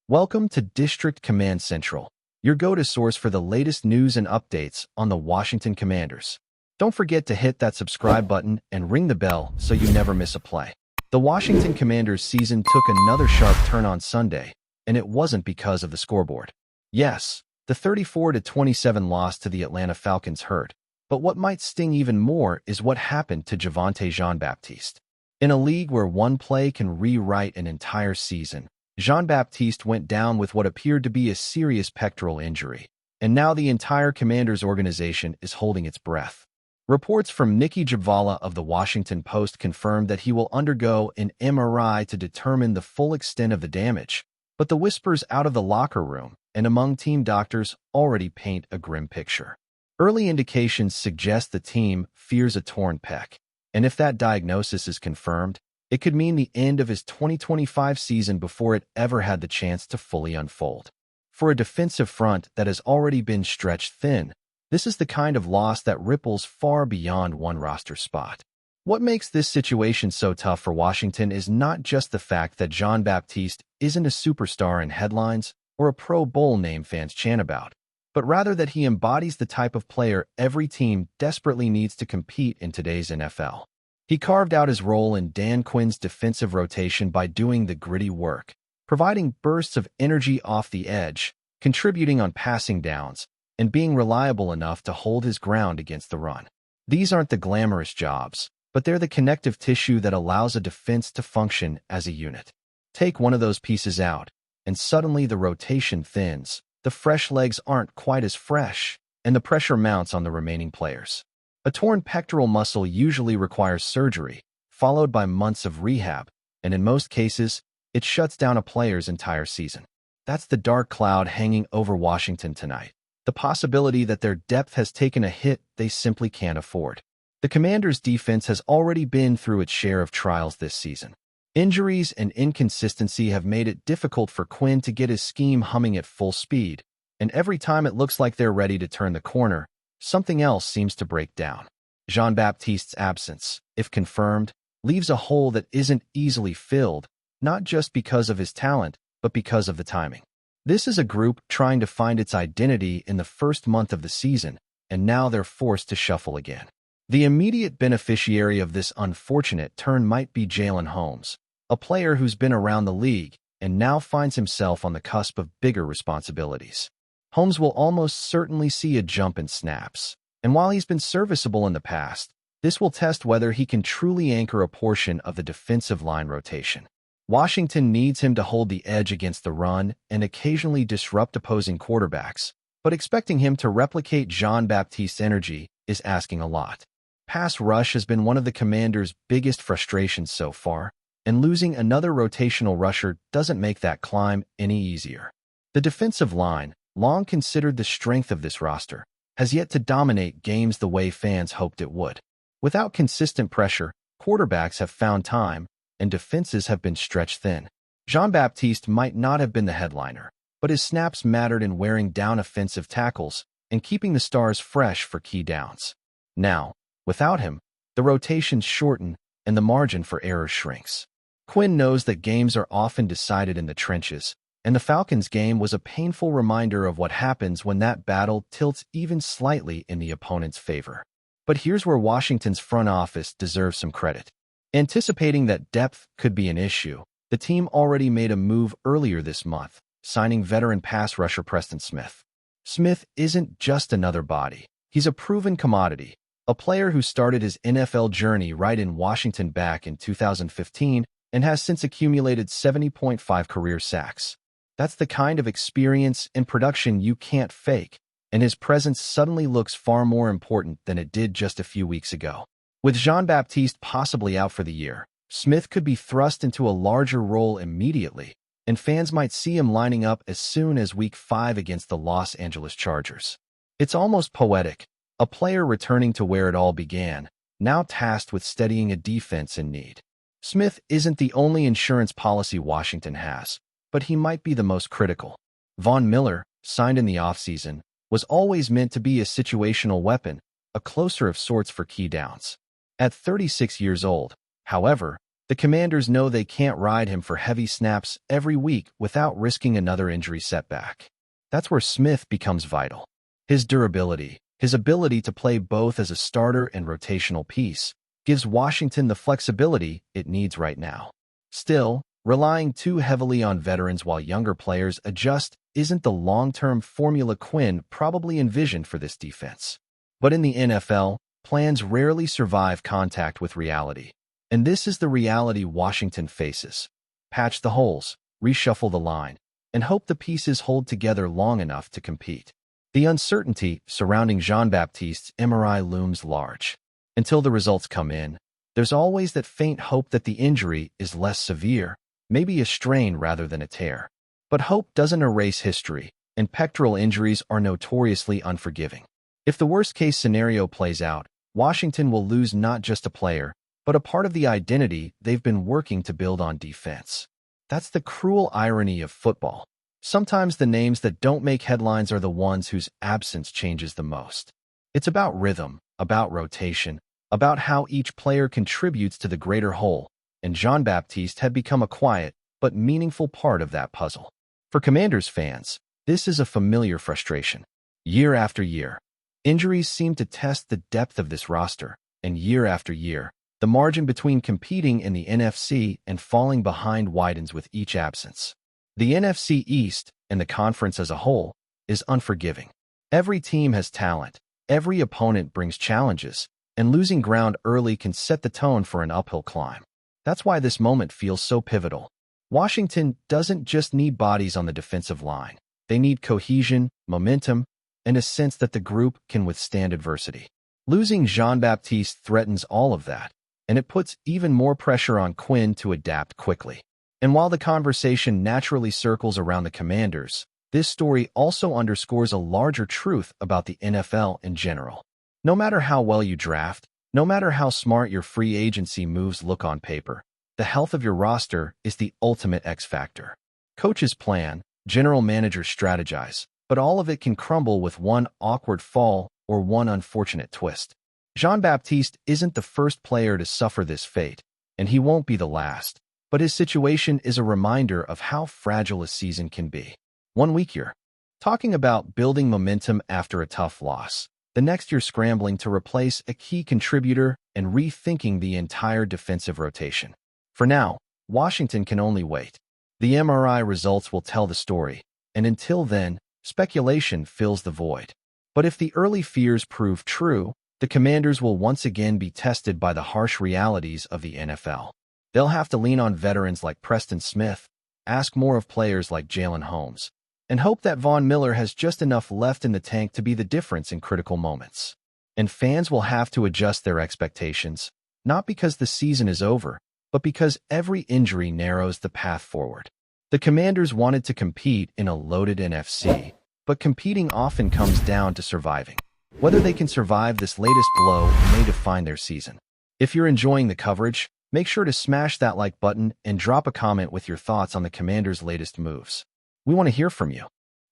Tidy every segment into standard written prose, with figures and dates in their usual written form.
Welcome to District Command Central, your go-to source for the latest news and updates on the Washington Commanders. Don't forget to hit that subscribe button and ring the bell so you never miss a play. The Washington Commanders season took another sharp turn on Sunday, and it wasn't because of the scoreboard. Yes, the 34-27 loss to the Atlanta Falcons hurt, but what might sting even more is what happened to Javontae Jean-Baptiste. In a league where one play can rewrite an entire season, Jean-Baptiste went down with what appeared to be a serious pectoral injury, and now the entire Commanders organization is holding its breath. Reports from Nicki Jhabvala of the Washington Post confirmed that he will undergo an MRI to determine the full extent of the damage, but the whispers out of the locker room and among team doctors already paint a grim picture. Early indications suggest the team fears a torn pec, and if that diagnosis is confirmed, it could mean the end of his 2025 season before it ever had the chance to fully unfold. For a defensive front that has already been stretched thin, this is the kind of loss that ripples far beyond one roster spot. What makes this situation so tough for Washington is not just the fact that Jean-Baptiste isn't a superstar in headlines or a Pro Bowl name fans chant about, but rather that he embodies the type of player every team desperately needs to compete in today's NFL. He carved out his role in Dan Quinn's defensive rotation by doing the gritty work, providing bursts of energy off the edge, contributing on passing downs, and being reliable enough to hold his ground against the run. These aren't the glamorous jobs, but they're the connective tissue that allows a defense to function as a unit. Take one of those pieces out, and suddenly the rotation thins, the fresh legs aren't quite as fresh, and the pressure mounts on the remaining players. A torn pectoral muscle usually requires surgery, followed by months of rehab, and in most cases, it shuts down a player's entire season. That's the dark cloud hanging over Washington tonight, the possibility that their depth has taken a hit they simply can't afford. The Commanders' defense has already been through its share of trials this season. Injuries and inconsistency have made it difficult for Quinn to get his scheme humming at full speed, and every time it looks like they're ready to turn the corner, something else seems to break down. Jean-Baptiste's absence, if confirmed, leaves a hole that isn't easily filled, not just because of his talent, but because of the timing. This is a group trying to find its identity in the first month of the season, and now they're forced to shuffle again. The immediate beneficiary of this unfortunate turn might be Jalyn Holmes, a player who's been around the league and now finds himself on the cusp of bigger responsibilities. Holmes will almost certainly see a jump in snaps, and while he's been serviceable in the past, this will test whether he can truly anchor a portion of the defensive line rotation. Washington needs him to hold the edge against the run and occasionally disrupt opposing quarterbacks, but expecting him to replicate Jean-Baptiste's energy is asking a lot. Pass rush has been one of the Commanders' biggest frustrations so far, and losing another rotational rusher doesn't make that climb any easier. The defensive line, long considered the strength of this roster, has yet to dominate games the way fans hoped it would. Without consistent pressure, quarterbacks have found time, and defenses have been stretched thin. Jean-Baptiste might not have been the headliner, but his snaps mattered in wearing down offensive tackles and keeping the stars fresh for key downs. Now, without him, the rotations shorten and the margin for error shrinks. Quinn knows that games are often decided in the trenches, and the Falcons game was a painful reminder of what happens when that battle tilts even slightly in the opponent's favor. But here's where Washington's front office deserves some credit. Anticipating that depth could be an issue, the team already made a move earlier this month, signing veteran pass rusher Preston Smith. Smith isn't just another body. He's a proven commodity, a player who started his NFL journey right in Washington back in 2015 and has since accumulated 70.5 career sacks. That's the kind of experience and production you can't fake, and his presence suddenly looks far more important than it did just a few weeks ago. With Jean-Baptiste possibly out for the year, Smith could be thrust into a larger role immediately, and fans might see him lining up as soon as Week 5 against the Los Angeles Chargers. It's almost poetic, a player returning to where it all began, now tasked with steadying a defense in need. Smith isn't the only insurance policy Washington has, but he might be the most critical. Von Miller, signed in the offseason, was always meant to be a situational weapon, a closer of sorts for key downs. At 36 years old, however, The Commanders know they can't ride him for heavy snaps every week without risking another injury setback. That's where Smith becomes vital. His durability, his ability to play both as a starter and rotational piece, gives Washington the flexibility it needs right now. Still, relying too heavily on veterans while younger players adjust isn't the long-term formula Quinn probably envisioned for this defense. But in the NFL, plans rarely survive contact with reality. And this is the reality Washington faces. Patch the holes, reshuffle the line, and hope the pieces hold together long enough to compete. The uncertainty surrounding Jean-Baptiste's MRI looms large. Until the results come in, there's always that faint hope that the injury is less severe, maybe a strain rather than a tear. But hope doesn't erase history, and pectoral injuries are notoriously unforgiving. If the worst-case scenario plays out, Washington will lose not just a player, but a part of the identity they've been working to build on defense. That's the cruel irony of football. Sometimes the names that don't make headlines are the ones whose absence changes the most. It's about rhythm, about rotation, about how each player contributes to the greater whole, and Jean-Baptiste had become a quiet but meaningful part of that puzzle. For Commanders fans, this is a familiar frustration. Year after year, injuries seem to test the depth of this roster, and year after year, the margin between competing in the NFC and falling behind widens with each absence. The NFC East, and the conference as a whole, is unforgiving. Every team has talent, every opponent brings challenges, and losing ground early can set the tone for an uphill climb. That's why this moment feels so pivotal. Washington doesn't just need bodies on the defensive line. They need cohesion, momentum, and a sense that the group can withstand adversity. Losing Jean-Baptiste threatens all of that, and it puts even more pressure on Quinn to adapt quickly. And while the conversation naturally circles around the Commanders, this story also underscores a larger truth about the NFL in general. No matter how well you draft, no matter how smart your free agency moves look on paper, the health of your roster is the ultimate X factor. Coaches plan, general managers strategize, but all of it can crumble with one awkward fall or one unfortunate twist. Jean-Baptiste isn't the first player to suffer this fate, and he won't be the last. But his situation is a reminder of how fragile a season can be. 1 week you're talking about building momentum after a tough loss. The next you're scrambling to replace a key contributor and rethinking the entire defensive rotation. For now, Washington can only wait. The MRI results will tell the story, and until then, speculation fills the void. But if the early fears prove true, the Commanders will once again be tested by the harsh realities of the NFL. They'll have to lean on veterans like Preston Smith, ask more of players like Jalen Holmes, and hope that Von Miller has just enough left in the tank to be the difference in critical moments. And fans will have to adjust their expectations, not because the season is over, but because every injury narrows the path forward. The Commanders wanted to compete in a loaded NFC, but competing often comes down to surviving. Whether they can survive this latest blow may define their season. If you're enjoying the coverage, make sure to smash that like button and drop a comment with your thoughts on the Commanders' latest moves. We want to hear from you.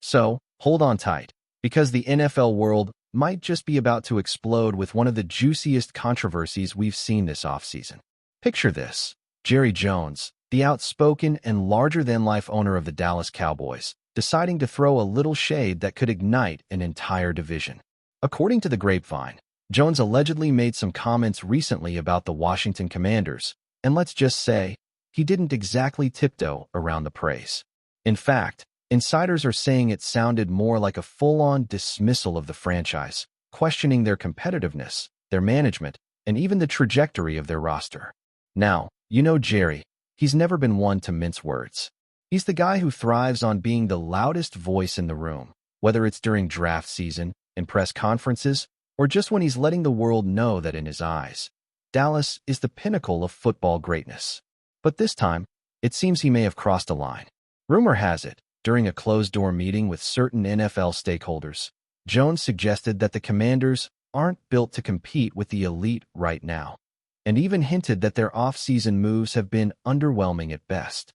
So, hold on tight, because the NFL world might just be about to explode with one of the juiciest controversies we've seen this offseason. Picture this: Jerry Jones, the outspoken and larger-than-life owner of the Dallas Cowboys, deciding to throw a little shade that could ignite an entire division. According to the Grapevine, Jones allegedly made some comments recently about the Washington Commanders, and let's just say, he didn't exactly tiptoe around the praise. In fact, insiders are saying it sounded more like a full-on dismissal of the franchise, questioning their competitiveness, their management, and even the trajectory of their roster. Now, you know Jerry, he's never been one to mince words. He's the guy who thrives on being the loudest voice in the room, whether it's during draft season, in press conferences, or just when he's letting the world know that in his eyes, Dallas is the pinnacle of football greatness. But this time, it seems he may have crossed a line. Rumor has it, during a closed-door meeting with certain NFL stakeholders, Jones suggested that the Commanders aren't built to compete with the elite right now, and even hinted that their off-season moves have been underwhelming at best.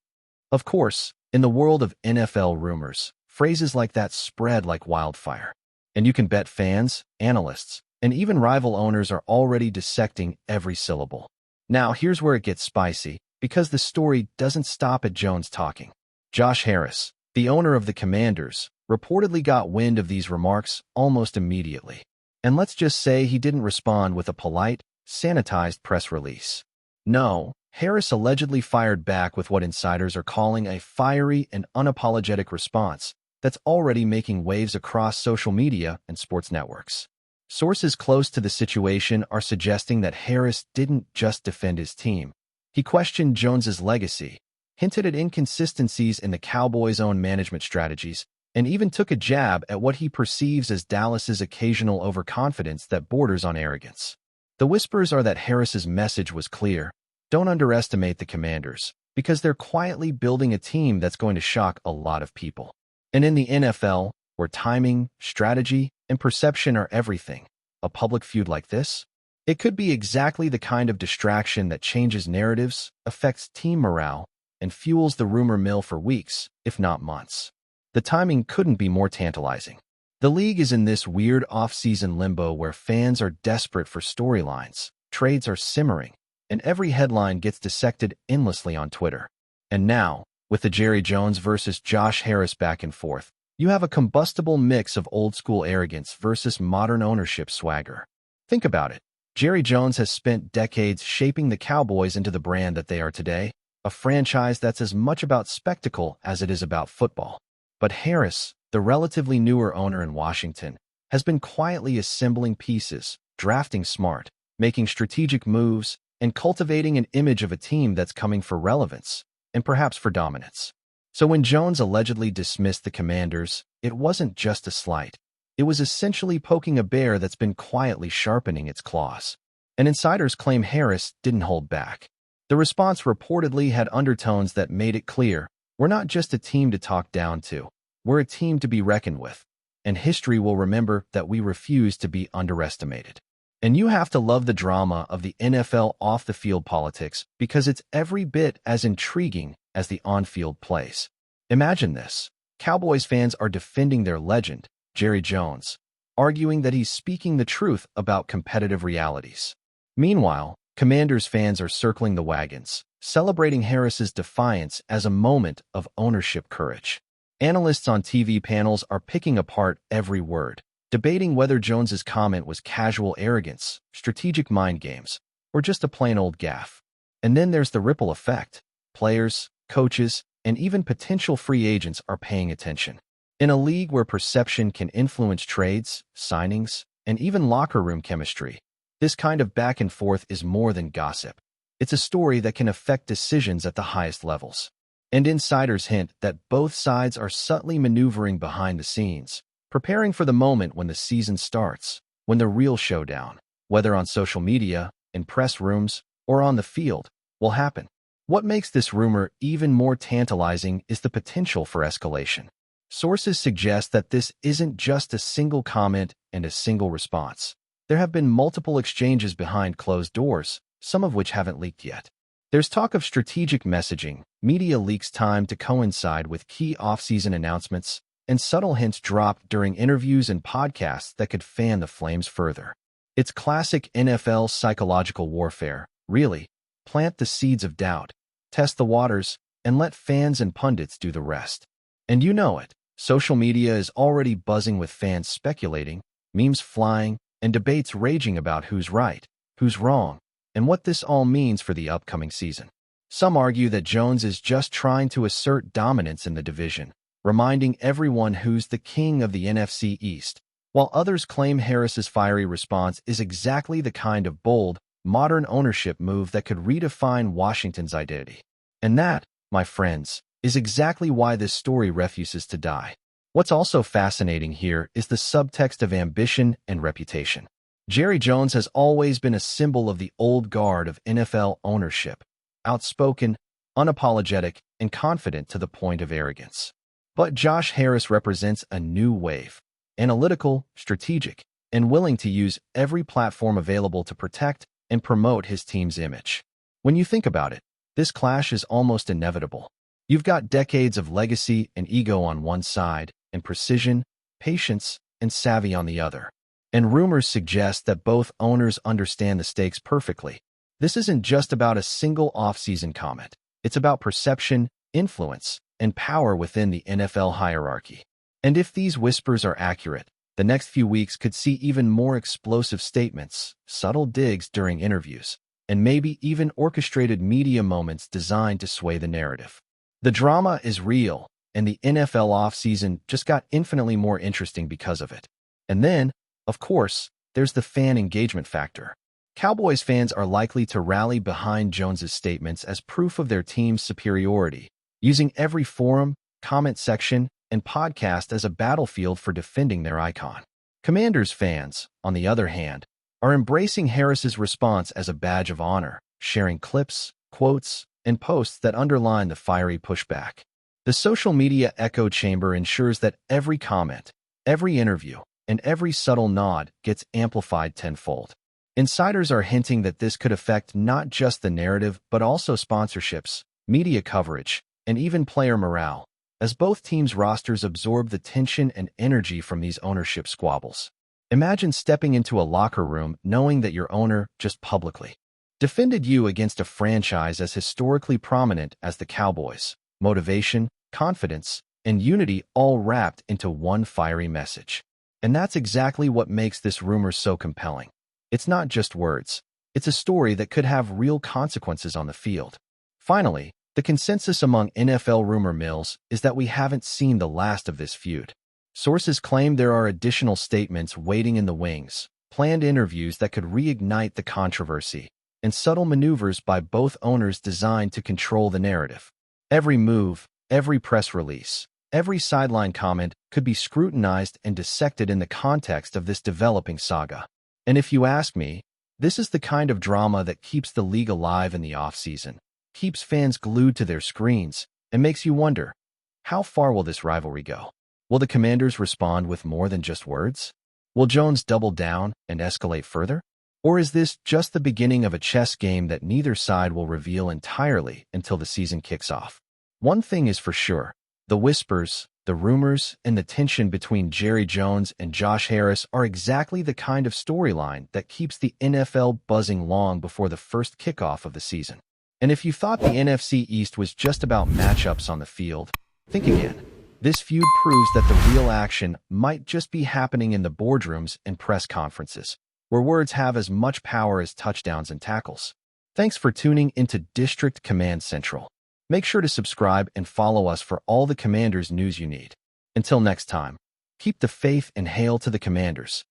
Of course, in the world of NFL rumors, phrases like that spread like wildfire. And you can bet fans, analysts, and even rival owners are already dissecting every syllable. Now, here's where it gets spicy, because the story doesn't stop at Jones talking. Josh Harris, the owner of the Commanders, reportedly got wind of these remarks almost immediately. And let's just say he didn't respond with a polite, sanitized press release. No, Harris allegedly fired back with what insiders are calling a fiery and unapologetic response that's already making waves across social media and sports networks. Sources close to the situation are suggesting that Harris didn't just defend his team. He questioned Jones's legacy, hinted at inconsistencies in the Cowboys' own management strategies, and even took a jab at what he perceives as Dallas's occasional overconfidence that borders on arrogance. The whispers are that Harris's message was clear: don't underestimate the Commanders, because they're quietly building a team that's going to shock a lot of people. And in the NFL, where timing, strategy, and perception are everything, a public feud like this? It could be exactly the kind of distraction that changes narratives, affects team morale, and fuels the rumor mill for weeks, if not months. The timing couldn't be more tantalizing. The league is in this weird off-season limbo where fans are desperate for storylines, trades are simmering, and every headline gets dissected endlessly on Twitter. And now, with the Jerry Jones versus Josh Harris back and forth, you have a combustible mix of old-school arrogance versus modern ownership swagger. Think about it. Jerry Jones has spent decades shaping the Cowboys into the brand that they are today, a franchise that's as much about spectacle as it is about football. But Harris, the relatively newer owner in Washington, has been quietly assembling pieces, drafting smart, making strategic moves, and cultivating an image of a team that's coming for relevance, and perhaps for dominance. So when Jones allegedly dismissed the Commanders, it wasn't just a slight. It was essentially poking a bear that's been quietly sharpening its claws. And insiders claim Harris didn't hold back. The response reportedly had undertones that made it clear, we're not just a team to talk down to, we're a team to be reckoned with. And history will remember that we refuse to be underestimated. And you have to love the drama of the NFL off-the-field politics because it's every bit as intriguing as the on-field plays. Imagine this. Cowboys fans are defending their legend, Jerry Jones, arguing that he's speaking the truth about competitive realities. Meanwhile, Commanders fans are circling the wagons, celebrating Harris's defiance as a moment of ownership courage. Analysts on TV panels are picking apart every word, debating whether Jones's comment was casual arrogance, strategic mind games, or just a plain old gaffe. And then there's the ripple effect. Players, coaches, and even potential free agents are paying attention. In a league where perception can influence trades, signings, and even locker room chemistry, this kind of back and forth is more than gossip. It's a story that can affect decisions at the highest levels. And insiders hint that both sides are subtly maneuvering behind the scenes, preparing for the moment when the season starts, when the real showdown, whether on social media, in press rooms, or on the field, will happen. What makes this rumor even more tantalizing is the potential for escalation. Sources suggest that this isn't just a single comment and a single response. There have been multiple exchanges behind closed doors, some of which haven't leaked yet. There's talk of strategic messaging, media leaks timed to coincide with key off-season announcements, and subtle hints dropped during interviews and podcasts that could fan the flames further. It's classic NFL psychological warfare, really. Plant the seeds of doubt, test the waters, and let fans and pundits do the rest. And you know it. Social media is already buzzing with fans speculating, memes flying, and debates raging about who's right, who's wrong, and what this all means for the upcoming season. Some argue that Jones is just trying to assert dominance in the division, reminding everyone who's the king of the NFC East, while others claim Harris's fiery response is exactly the kind of bold, modern ownership move that could redefine Washington's identity. And that, my friends, is exactly why this story refuses to die. What's also fascinating here is the subtext of ambition and reputation. Jerry Jones has always been a symbol of the old guard of NFL ownership, outspoken, unapologetic, and confident to the point of arrogance. But Josh Harris represents a new wave, analytical, strategic, and willing to use every platform available to protect and promote his team's image. When you think about it, this clash is almost inevitable. You've got decades of legacy and ego on one side, and precision, patience, and savvy on the other. And rumors suggest that both owners understand the stakes perfectly. This isn't just about a single off-season comment. It's about perception, influence, and power within the NFL hierarchy. And if these whispers are accurate, the next few weeks could see even more explosive statements, subtle digs during interviews, and maybe even orchestrated media moments designed to sway the narrative. The drama is real, and the NFL offseason just got infinitely more interesting because of it. And then, of course, there's the fan engagement factor. Cowboys fans are likely to rally behind Jones's statements as proof of their team's superiority, using every forum, comment section, and podcast as a battlefield for defending their icon. Commanders fans, on the other hand, are embracing Harris's response as a badge of honor, sharing clips, quotes, and posts that underline the fiery pushback. The social media echo chamber ensures that every comment, every interview, and every subtle nod gets amplified tenfold. Insiders are hinting that this could affect not just the narrative but also sponsorships, media coverage, and even player morale, as both teams' rosters absorb the tension and energy from these ownership squabbles. Imagine stepping into a locker room knowing that your owner just publicly defended you against a franchise as historically prominent as the Cowboys. Motivation, confidence, and unity all wrapped into one fiery message. And that's exactly what makes this rumor so compelling. It's not just words. It's a story that could have real consequences on the field. Finally, the consensus among NFL rumor mills is that we haven't seen the last of this feud. Sources claim there are additional statements waiting in the wings, planned interviews that could reignite the controversy, and subtle maneuvers by both owners designed to control the narrative. Every move, every press release, every sideline comment could be scrutinized and dissected in the context of this developing saga. And if you ask me, this is the kind of drama that keeps the league alive in the offseason, keeps fans glued to their screens, and makes you wonder, how far will this rivalry go? Will the Commanders respond with more than just words? Will Jones double down and escalate further? Or is this just the beginning of a chess game that neither side will reveal entirely until the season kicks off? One thing is for sure, the whispers, the rumors, and the tension between Jerry Jones and Josh Harris are exactly the kind of storyline that keeps the NFL buzzing long before the first kickoff of the season. And if you thought the NFC East was just about matchups on the field, think again. This feud proves that the real action might just be happening in the boardrooms and press conferences, where words have as much power as touchdowns and tackles. Thanks for tuning into District Command Central. Make sure to subscribe and follow us for all the Commanders news you need. Until next time, keep the faith and hail to the Commanders.